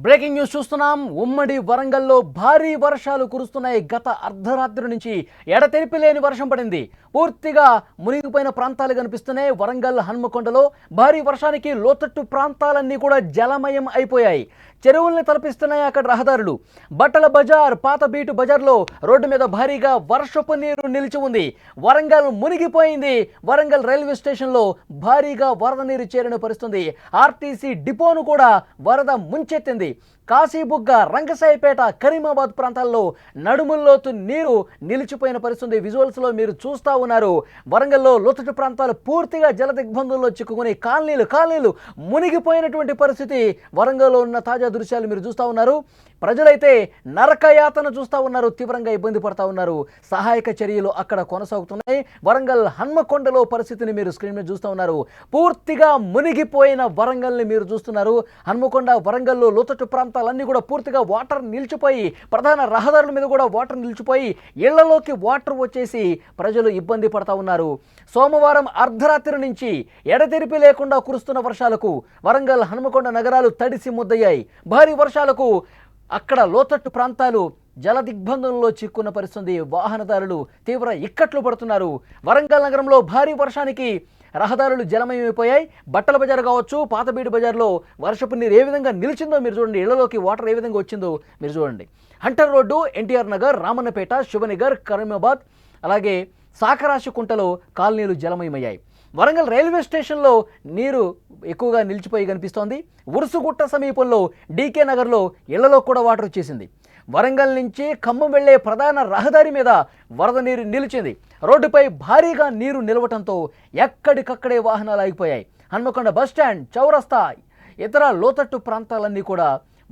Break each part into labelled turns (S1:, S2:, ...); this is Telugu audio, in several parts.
S1: బ్రేకింగ్ న్యూస్ చూస్తున్నాం. ఉమ్మడి వరంగల్లో భారీ వర్షాలు కురుస్తున్నాయి. గత అర్ధరాత్రి నుంచి ఎడతెరిపి లేని వర్షం పడింది. పూర్తిగా మునిగిపోయిన ప్రాంతాలు కనిపిస్తున్నాయి. వరంగల్ హన్మకొండలో భారీ వర్షానికి లోతట్టు ప్రాంతాలన్నీ కూడా జలమయం అయిపోయాయి. చెరువుల్ని తలపిస్తున్నాయి అక్కడ రహదారులు. బట్టల బజార్, పాత బీటు బజార్లో రోడ్డు మీద భారీగా వర్షపు నీరు నిలిచి ఉంది. వరంగల్ మునిగిపోయింది. వరంగల్ రైల్వే స్టేషన్లో భారీగా వరద నీరు చేరిన పరిస్థితి. ఆర్టీసీ డిపోను కూడా వరద ముంచెత్తింది. కాశీబుగ్గ, రంగసాయిపేట, కరీమాబాద్ ప్రాంతాల్లో నడుముల్లోతు నీరు నిలిచిపోయిన పరిస్థితి విజువల్స్లో మీరు చూస్తూ ఉన్నారు. వరంగల్లో లోతట్టు ప్రాంతాలు పూర్తిగా జల దిగ్బంధంలో చిక్కుకుని కాలనీలు మునిగిపోయినటువంటి పరిస్థితి వరంగల్లో ఉన్న తాజా దృశ్యాలు మీరు చూస్తూ ఉన్నారు. ప్రజలైతే నరకయాతన చూస్తూ ఉన్నారు, తీవ్రంగా ఇబ్బంది పడుతూ ఉన్నారు. సహాయక చర్యలు అక్కడ కొనసాగుతున్నాయి. వరంగల్ హన్మకొండలో పరిస్థితిని మీరు స్క్రీన్ మీద చూస్తూ ఉన్నారు. పూర్తిగా మునిగిపోయిన వరంగల్ని మీరు చూస్తున్నారు. హన్మకొండ, వరంగల్లో లోతట్టు ప్రాంతాలన్నీ కూడా పూర్తిగా వాటర్ నిలిచిపోయి, ప్రధాన రహదారుల మీద కూడా వాటర్ నిలిచిపోయి, ఇళ్లలోకి వాటర్ వచ్చేసి ప్రజలు ఇబ్బంది పడుతూ ఉన్నారు. సోమవారం అర్ధరాత్రి నుంచి ఎడతెరిపి లేకుండా కురుస్తున్న వర్షాలకు వరంగల్, హన్మకొండ నగరాలు తడిసి ముద్దయ్యాయి. భారీ వర్షాలకు అక్కడ లోతట్టు ప్రాంతాలు జల దిగ్బంధంలో చిక్కున్న పరిస్థితి. వాహనదారులు తీవ్ర ఇక్కట్లు పడుతున్నారు. వరంగల్ నగరంలో భారీ వర్షానికి రహదారులు జలమయమైపోయాయి. బట్టల బజార్ కావచ్చు, పాతబీడు బజార్లో వర్షపు నీరు ఏ విధంగా నిలిచిందో మీరు చూడండి. ఇళ్లలోకి వాటర్ ఏ విధంగా వచ్చిందో మీరు చూడండి. హంటర్ రోడ్డు, ఎన్టీఆర్ నగర్, రామన్నపేట, శుభనగర్, కరీమాబాద్, అలాగే సాకరాశికుంటలో కాలనీలు జలమయమయ్యాయి. వరంగల్ రైల్వే స్టేషన్లో నీరు ఎక్కువగా నిలిచిపోయి కనిపిస్తోంది. ఉరుసుగుట్ట సమీపంలో డీకే నగర్లో ఇళ్లలో కూడా వాటర్ వచ్చేసింది. వరంగల్ నుంచి ఖమ్మం వెళ్లే ప్రధాన రహదారి మీద వరద నీరు నిలిచింది. రోడ్డుపై భారీగా నీరు నిలవటంతో ఎక్కడికక్కడే వాహనాలు ఆగిపోయాయి. హన్మకొండ బస్టాండ్, చౌరస్తా, ఇతర లోతట్టు ప్రాంతాలన్నీ కూడా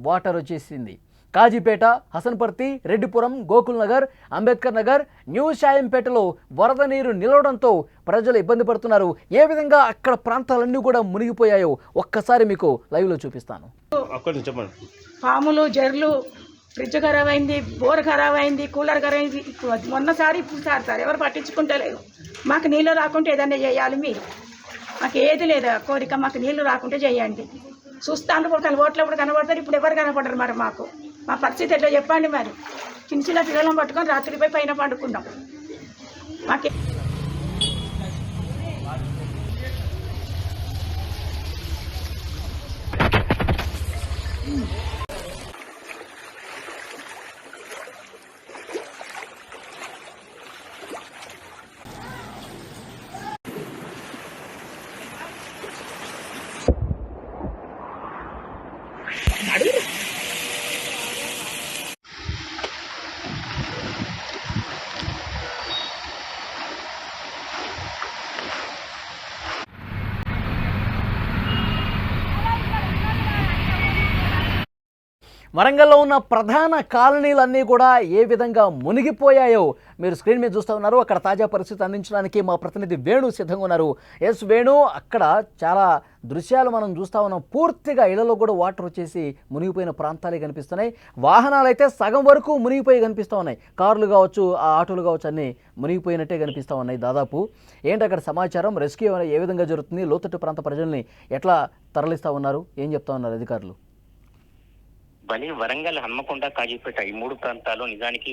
S1: వాటర్ వచ్చేసింది. కాజీపేట, హసన్పర్తి, రెడ్డిపురం, గోకుల్ నగర్, అంబేద్కర్ నగర్, న్యూ షాయంపేటలో వరద నీరు నిలవడంతో ప్రజలు ఇబ్బంది పడుతున్నారు. ఏ విధంగా అక్కడ ప్రాంతాలన్నీ కూడా మునిగిపోయాయో ఒక్కసారి మీకు లైవ్లో చూపిస్తాను.
S2: పాములు, జర్లు, ఫ్రిడ్జ్ ఖరాబ్ అయింది, బోర్ ఖరాబ్ అయింది, కూలర్ ఖరాబ్ అయింది. మొన్నసారి ఇప్పుడు సార్ ఎవరు పట్టించుకుంటలేరు. మాకు నీళ్ళు రాకుంటే ఏదన్నా చేయాలి మీరు. మాకు ఏది లేదా కోరిక, మాకు నీళ్లు రాకుంటే చేయండి. చూస్తాను ఓట్లు ఎప్పుడు కనబడతారు, ఇప్పుడు ఎవరు కనపడరు. మరి మాకు మా పరిస్థితి ఎట్లా చెప్పండి. మరి చిన్న చిన్న పిల్లలను పట్టుకొని రాత్రిపై పైన పండుకున్నాం. మాకే
S1: వరంగల్లో ఉన్న ప్రధాన కాలనీలన్నీ కూడా ఏ విధంగా మునిగిపోయాయో మీరు స్క్రీన్ మీద చూస్తూ ఉన్నారు. అక్కడ తాజా పరిస్థితి అందించడానికి మా ప్రతినిధి వేణు సిద్ధంగా ఉన్నారు. ఎస్ వేణు, అక్కడ చాలా దృశ్యాలు మనం చూస్తూ ఉన్నాం. పూర్తిగా ఇళ్లలో కూడా వాటర్ వచ్చేసి మునిగిపోయిన ప్రాంతాలే కనిపిస్తున్నాయి. వాహనాలు అయితే సగం వరకు మునిగిపోయి కనిపిస్తూ ఉన్నాయి. కార్లు కావచ్చు, ఆ ఆటోలు కావచ్చు, అన్నీ మునిగిపోయినట్టే కనిపిస్తూ ఉన్నాయి దాదాపు. ఏంటి అక్కడ సమాచారం? రెస్క్యూ ఏ విధంగా జరుగుతుంది? లోతట్టు ప్రాంత ప్రజల్ని ఎట్లా తరలిస్తూ ఉన్నారు? ఏం చెప్తా ఉన్నారు అధికారులు?
S3: వరంగల్, హన్మకొండ, కాజీపేట ఈ మూడు ప్రాంతాల్లో నిజానికి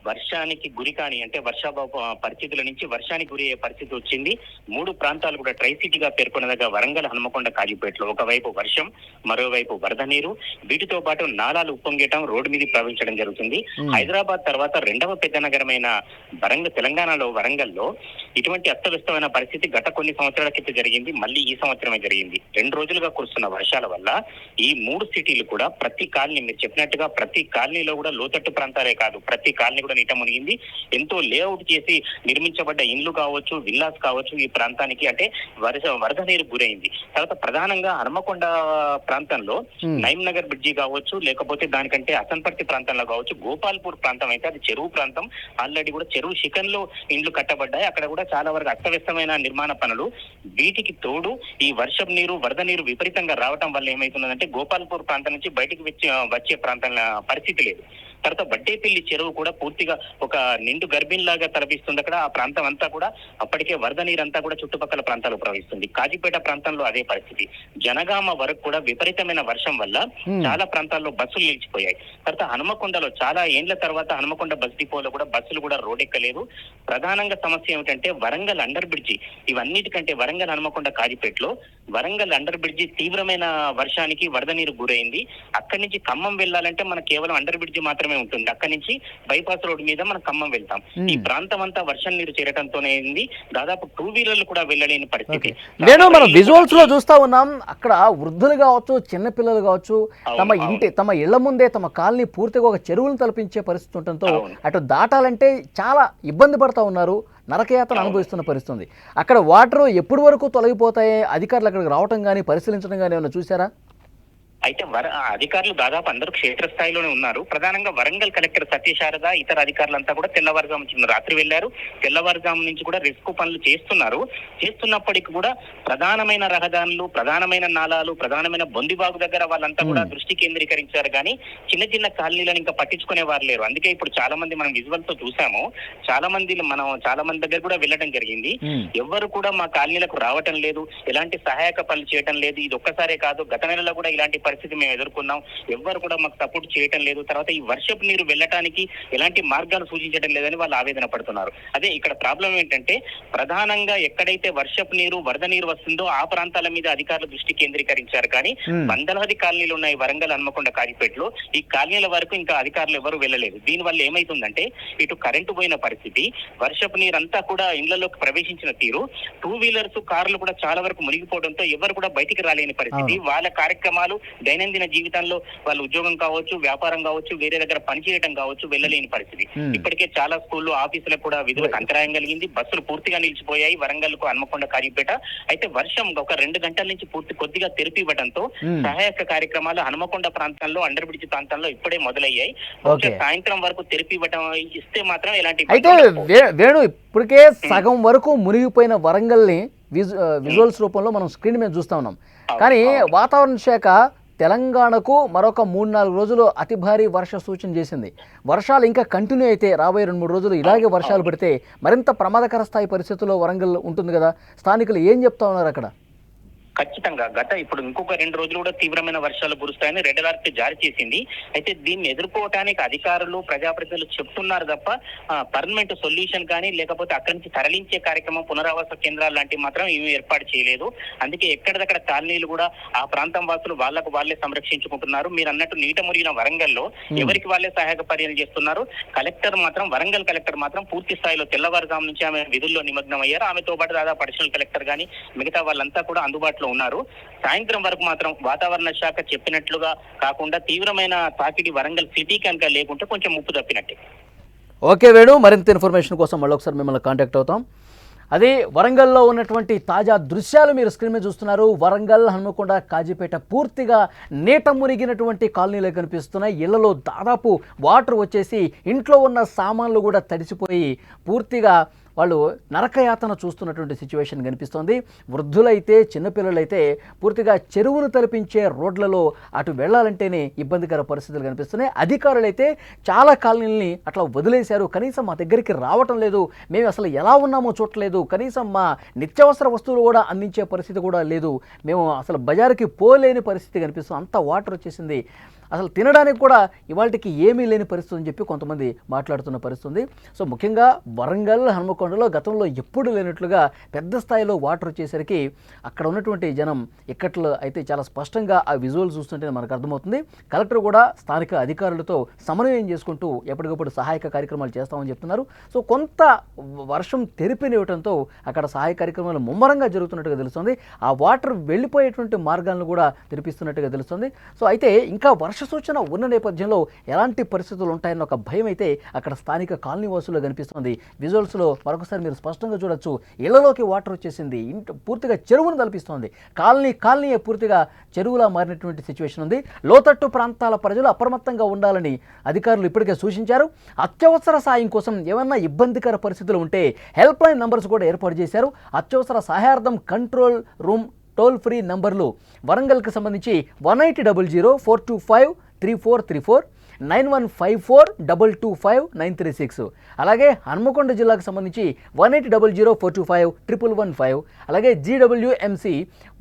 S3: వర్షానికి గురి కాని అంటే వర్షాభావ పరిస్థితుల నుంచి వర్షానికి గురి అయ్యే పరిస్థితి వచ్చింది. మూడు ప్రాంతాలు కూడా ట్రై సిటీగా పేర్కొన్నదగా వరంగల్, హన్మకొండ, కాజీపేటలో ఒకవైపు వర్షం, మరోవైపు వరద నీరు, వీటితో పాటు నాలాలు ఉప్పొంగటం, రోడ్డు మీద ప్రవహించడం జరుగుతుంది. హైదరాబాద్ తర్వాత రెండవ పెద్ద నగరమైన తెలంగాణలో వరంగల్లో ఇటువంటి అస్తవ్యస్తమైన పరిస్థితి గత కొన్ని సంవత్సరాల క్రితం జరిగింది. మళ్ళీ ఈ సంవత్సరమే జరిగింది. 2 రోజులుగా కురుస్తున్న వర్షాల వల్ల ఈ 3 సిటీలు కూడా ప్రతి కాలనీ, మీరు చెప్పినట్టుగా ప్రతి కాలనీలో కూడా లోతట్టు ప్రాంతాలే కాదు, ప్రతి కాలనీ కూడా నీట మునిగింది. ఎంతో లేఅవుట్ చేసి నిర్మించబడ్డ ఇండ్లు కావచ్చు, విల్లాస్ కావచ్చు, ఈ ప్రాంతానికి అంటే వరద నీరు గురైంది. తర్వాత ప్రధానంగా హన్మకొండ ప్రాంతంలో నైమ్ నగర్ బ్రిడ్జి కావచ్చు, లేకపోతే దానికంటే హసన్పర్తి ప్రాంతంలో కావచ్చు, గోపాల్పూర్ ప్రాంతం అయితే అది చెరువు ప్రాంతం. ఆల్రెడీ కూడా చెరువు శిఖంలో ఇండ్లు కట్టబడ్డాయి. అక్కడ కూడా చాలా వరకు అస్తవ్యస్తమైన నిర్మాణ పనులు. వీటికి తోడు ఈ వర్షం నీరు, వరద నీరు విపరీతంగా రావటం వల్ల ఏమైతున్నదంటే గోపాల్పూర్ ప్రాంతం నుంచి బయటికి వచ్చే ప్రాంతం పరిస్థితి లేదు. తర్వాత బడ్డేపల్లి చెరువు కూడా పూర్తిగా ఒక నిండు గర్భిణిలాగా తలపిస్తుంది. అక్కడ ఆ ప్రాంతం అంతా కూడా అప్పటికే వరద నీరంతా కూడా చుట్టుపక్కల ప్రాంతాలు ప్రవహిస్తుంది. కాజీపేట ప్రాంతంలో అదే పరిస్థితి. జనగామ వరకు కూడా విపరీతమైన వర్షం వల్ల చాలా ప్రాంతాల్లో బస్సులు నిలిచిపోయాయి. తర్వాత హనుమకొండలో చాలా ఏండ్ల తర్వాత హనుమకొండ బస్ డిపోలో కూడా బస్సులు కూడా రోడ్డెక్కలేదు. ప్రధానంగా సమస్య ఏమిటంటే వరంగల్ అండర్ బ్రిడ్జి. ఇవన్నిటికంటే వరంగల్ హనుమకొండ కాజీపేటలో వరంగల్ అండర్ బ్రిడ్జి తీవ్రమైన వర్షానికి వరద నీరు గురైంది. అక్కడి నుంచి ఖమ్మం వెళ్ళాలంటే మనకు కేవలం అండర్ బ్రిడ్జి మాత్రమే ఉంటుంది. అక్కడి నుంచి బైపాస్ రోడ్ మీద మనం ఖమ్మం వెళ్తాం. ఈ ప్రాంతం అంతా వర్షం నీరు చేరటంతోనే అయింది. దాదాపు 2 వీలర్లు కూడా వెళ్ళలేని పరిస్థితి.
S1: నేను మనం విజువల్స్ లో చూస్తా ఉన్నాం. అక్కడ వృద్ధులు కావచ్చు, చిన్నపిల్లలు కావచ్చు, తమ ఇళ్ల ముందే తమ కాలనీ పూర్తిగా ఒక చెరువులను తలపించే పరిస్థితి ఉండటంతో అటు దాటాలంటే చాలా ఇబ్బంది పడతా ఉన్నారు. నరకయాతన అనుభవిస్తున్న పరిస్థితి. అక్కడ వాటర్ ఎప్పటి వరకు తొలగిపోతాయి? అధికారులు అక్కడికి రావటం కానీ పరిశీలించడం కానీ ఏమైనా చూసారా?
S3: అయితే అధికారులు దాదాపు అందరూ క్షేత్రస్థాయిలోనే ఉన్నారు. ప్రధానంగా వరంగల్ కలెక్టర్ సత్యశారద ఇతర అధికారులంతా కూడా తెల్లవారుజాము నుంచి రాత్రి వెళ్లారు. తెల్లవారుజాము నుంచి కూడా రెస్క్యూ పనులు చేస్తున్నారు. చేస్తున్నప్పటికీ కూడా ప్రధానమైన రహదారులు, ప్రధానమైన నాలాలు, ప్రధానమైన బొందిబాగు దగ్గర వాళ్ళంతా కూడా దృష్టి కేంద్రీకరించారు. కానీ చిన్న చిన్న కాలనీలను ఇంకా పట్టించుకునే వారు లేరు. అందుకే ఇప్పుడు చాలా మంది మనం విజువల్ తో చూసాము. చాలా మంది దగ్గర కూడా వెళ్ళడం జరిగింది. ఎవ్వరు కూడా మా కాలనీలకు రావటం లేదు, ఎలాంటి సహాయక పనులు చేయటం లేదు. ఇది ఒక్కసారే కాదు, గత నెలలో కూడా ఇలాంటి పరిస్థితి మేము ఎదుర్కొన్నాం. ఎవ్వరు కూడా మాకు సపోర్ట్ చేయటం లేదు. తర్వాత ఈ వర్షపు నీరు వెళ్ళటానికి ఎలాంటి మార్గాలు సూచించడం లేదని వాళ్ళు ఆవేదన పడుతున్నారు. అదే ఇక్కడ ప్రాబ్లం ఏంటంటే ప్రధానంగా ఎక్కడైతే వర్షపు నీరు, వరద నీరు వస్తుందో ఆ ప్రాంతాల మీద అధికారులు దృష్టి కేంద్రీకరించారు. కానీ వందలాది కాలనీలు ఉన్నాయి వరంగల్ హన్మకొండ కాజీపేటలో. ఈ కాలనీల వరకు ఇంకా అధికారులు ఎవరు వెళ్ళలేదు. దీనివల్ల ఏమైతుందంటే ఇటు కరెంటు పోయిన పరిస్థితి, వర్షపు నీరు అంతా కూడా ఇళ్లలోకి ప్రవేశించిన తీరు, 2 వీలర్స్, కార్లు కూడా చాలా వరకు మునిగిపోవడంతో ఎవరు కూడా బయటికి రాలేని పరిస్థితి. వాళ్ళ కార్యక్రమాలు దైనందిన జీవితంలో వాళ్ళ ఉద్యోగం కావచ్చు, వ్యాపారం కావచ్చు, వేరే దగ్గర పనిచేయడం కావచ్చు, వెళ్ళలేని పరిస్థితి. ఇప్పటికే చాలా స్కూళ్ళు, ఆఫీసులకు కూడా విధులకు అంతరాయం కలిగింది. బస్సులు పూర్తిగా నిలిచిపోయాయి వరంగల్ కు హన్మకొండ కాజీపేట. అయితే వర్షం ఒక 2 గంటల నుంచి కొద్దిగా తెరిపివ్వడంతో సహాయక కార్యక్రమాలు హనుమకొండ ప్రాంతంలో, అండర్ బ్రిడ్జ్ ప్రాంతంలో ఇప్పుడే మొదలయ్యాయి. సాయంత్రం వరకు తెరిపివ్వటం ఇస్తే మాత్రం ఎలాంటి.
S1: అయితే వేణు, ఇప్పటికే సగం వరకు మునిగిపోయిన వరంగల్ ని విజువల్స్ రూపంలో మనం స్క్రీన్ మీద చూస్తా ఉన్నాం. కానీ వాతావరణ శాఖ తెలంగాణకు మరొక 3-4 రోజులు అతి భారీ వర్ష సూచన చేసింది. వర్షాలు ఇంకా కంటిన్యూ అయితే రాబోయే 2-3 రోజులు ఇలాగే వర్షాలు పడితే మరింత ప్రమాదకర స్థాయి పరిస్థితుల్లో వరంగల్ ఉంటుంది కదా. స్థానికులు ఏం చెప్తా ఉన్నారు అక్కడ?
S3: ఖచ్చితంగా ఇప్పుడు ఇంకొక 2 రోజులు కూడా తీవ్రమైన వర్షాలు కురుస్తాయని రెడ్ అలర్ట్ జారీ చేసింది. అయితే దీన్ని ఎదుర్కోవటానికి అధికారులు, ప్రజాప్రతినిధులు చెప్తున్నారు తప్ప పర్మనెంట్ సొల్యూషన్ కానీ లేకపోతే అక్కడి నుంచి తరలించే కార్యక్రమం, పునరావాస కేంద్రాలు లాంటివి మాత్రం ఏమీ ఏర్పాటు చేయలేదు. అందుకే ఎక్కడిదక్కడ కాలనీలు కూడా ఆ ప్రాంతం వాసులు వాళ్ళకు వాళ్ళే సంరక్షించుకుంటున్నారు. మీరు అన్నట్టు నీట మురిగిన వరంగల్లో ఎవరికి వాళ్ళే సహాయక చర్యలు చేస్తున్నారు. వరంగల్ కలెక్టర్ మాత్రం పూర్తి స్థాయిలో తెల్లవారుజాము నుంచి ఆమె విధుల్లో నిమగ్నం అయ్యారు. ఆమెతో పాటు దాదాపు అడిషనల్ కలెక్టర్ కానీ మిగతా వాళ్ళంతా కూడా అందుబాటులో ఉన్నారు. సాయంత్రం వరకు మాత్రం వాతావరణ శాఖ చెప్పినట్లుగా కాకుండా తీవ్రమైన తాకిడి వరంగల్ సిటీ కనుక లేకుంటే కొంచెం ముప్పు తప్పినట్టే.
S1: ఓకే వేణు, మరింత ఇన్ఫర్మేషన్ కోసం మళ్ళీ ఒకసారి మిమ్మల్ని కాంటాక్ట్ అవుతాం. అది వరంగల్లో ఉన్నటువంటి తాజా దృశ్యాలు మీరు స్క్రీన్ మీద చూస్తున్నారు. వరంగల్ హన్మకొండ కాజీపేట పూర్తిగా నీట మునిగినటువంటి కాలనీలు కనిపిస్తున్నాయి. ఇళ్లలో దాదాపు వాటర్ వచ్చేసి ఇంట్లో ఉన్న సామాన్లు కూడా తడిసిపోయి పూర్తిగా వాళ్ళు నరకయాతన చూస్తున్నటువంటి సిచ్యువేషన్ కనిపిస్తోంది. వృద్ధులైతే, చిన్నపిల్లలైతే పూర్తిగా చెరువును తలపించే రోడ్లలో అటు వెళ్ళాలంటేనే ఇబ్బందికర పరిస్థితులు కనిపిస్తున్నాయి. అధికారులైతే చాలా కాలనీలని అట్లా వదిలేశారు. కనీసం మా దగ్గరికి రావటం లేదు, మేము అసలు ఎలా ఉన్నామో చూడలేదు, కనీసం మా నిత్యావసర వస్తువులు కూడా అందించే పరిస్థితి కూడా లేదు, మేము అసలు బజారుకి పోలేని పరిస్థితి కనిపిస్తుంది, అంత వాటర్ వచ్చేసింది, అసలు తినడానికి కూడా ఇవాళకి ఏమీ లేని పరిస్థితి అని చెప్పి కొంతమంది మాట్లాడుతున్న పరిస్థితి. సో ముఖ్యంగా వరంగల్ హన్మకొండలో గతంలో ఎప్పుడు లేనట్లుగా పెద్ద స్థాయిలో వాటర్ వచ్చేసరికి అక్కడ ఉన్నటువంటి జనం ఇక్కట్లో అయితే చాలా స్పష్టంగా ఆ విజువల్ చూస్తుంటే మనకు అర్థమవుతుంది. కలెక్టర్ కూడా స్థానిక అధికారులతో సమన్వయం చేసుకుంటూ ఎప్పటికప్పుడు సహాయక కార్యక్రమాలు చేస్తామని చెప్తున్నారు. సో కొంత వర్షం తెరిపినివ్వడంతో అక్కడ సహాయ కార్యక్రమాలు ముమ్మరంగా జరుగుతున్నట్టుగా తెలుస్తుంది. ఆ వాటర్ వెళ్ళిపోయేటువంటి మార్గాలను కూడా తెరిపిస్తున్నట్టుగా తెలుస్తుంది. సో అయితే ఇంకా వర్ష సూచన ఉన్న నేపథ్యంలో ఎలాంటి పరిస్థితులు ఉంటాయన్న ఒక భయం అయితే అక్కడ స్థానిక కాలనీ వాసుల్లో కనిపిస్తుంది. విజువల్స్లో మరొకసారి మీరు స్పష్టంగా చూడొచ్చు. ఇళ్లలోకి వాటర్ వచ్చేసింది, పూర్తిగా చెరువును తలపిస్తోంది. కాలనీ పూర్తిగా చెరువులా మారినటువంటి సిచ్యువేషన్ ఉంది. లోతట్టు ప్రాంతాల ప్రజలు అప్రమత్తంగా ఉండాలని అధికారులు ఇప్పటికే సూచించారు. అత్యవసర సాయం కోసం ఏమన్నా ఇబ్బందికర పరిస్థితులు ఉంటే హెల్ప్ లైన్ నంబర్స్ కూడా ఏర్పాటు చేశారు. అత్యవసర సహాయార్థం కంట్రోల్ రూమ్ టోల్ ఫ్రీ నంబర్లు వరంగల్కి సంబంధించి 1800 425 3434, 9154225936. అలాగే హన్మకొండ జిల్లాకు సంబంధించి 1800425115. అలాగే GWMC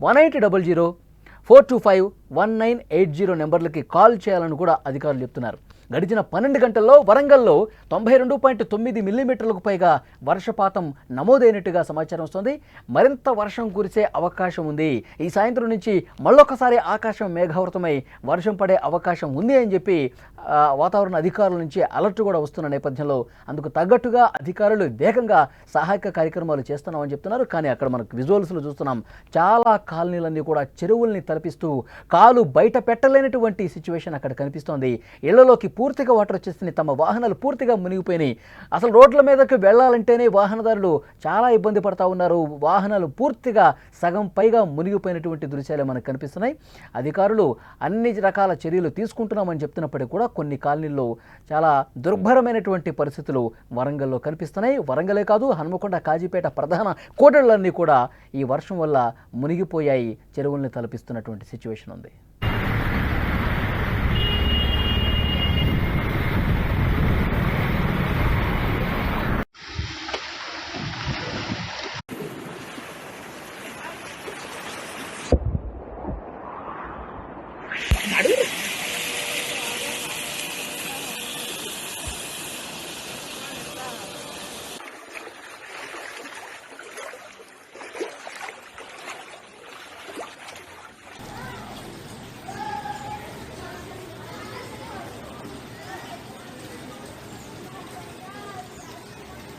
S1: 180042511980 నెంబర్లకి కాల్ చేయాలని కూడా అధికారులు చెప్తున్నారు. గడిచిన 12 గంటల్లో వరంగల్లో 92.9 మిల్లీమీటర్లకు పైగా వర్షపాతం నమోదైనట్టుగా సమాచారం వస్తుంది. మరింత వర్షం కురిసే అవకాశం ఉంది. ఈ సాయంత్రం నుంచి మళ్ళొకసారి ఆకాశం మేఘావృతమై వర్షం పడే అవకాశం ఉంది అని చెప్పి వాతావరణ అధికారుల నుంచి అలర్ట్ కూడా వస్తున్న నేపథ్యంలో అందుకు తగ్గట్టుగా అధికారులు వేగంగా సహాయక కార్యక్రమాలు చేస్తున్నామని చెప్తున్నారు. కానీ అక్కడ మనకు విజువల్స్లో చూస్తున్నాం, చాలా కాలనీలన్నీ కూడా చెరువుల్ని తలపిస్తూ కాలు బయట పెట్టలేనటువంటి సిచ్యువేషన్ అక్కడ కనిపిస్తోంది. ఇళ్లలోకి పూర్తిగా వాటర్ వచ్చేసింది. తమ వాహనాలు పూర్తిగా మునిగిపోయినాయి. అసలు రోడ్ల మీదకి వెళ్ళాలంటేనే వాహనదారులు చాలా ఇబ్బంది పడతా ఉన్నారు. వాహనాలు పూర్తిగా సగం పైగా మునిగిపోయినటువంటి దృశ్యాలు మనకు కనిపిస్తున్నాయి. అధికారులు అన్ని రకాల చర్యలు తీసుకుంటున్నామని చెప్తున్నప్పటికీ కూడా కొన్ని కాలనీల్లో చాలా దుర్భరమైనటువంటి పరిస్థితులు వరంగల్లో కనిపిస్తున్నాయి. వరంగలే కాదు, హన్మకొండ, కాజీపేట ప్రధాన కూడళ్లన్నీ కూడా ఈ వర్షం వల్ల మునిగిపోయాయి, చెరువుల్ని తలపిస్తున్నటువంటి సిచ్యువేషన్ ఉంది.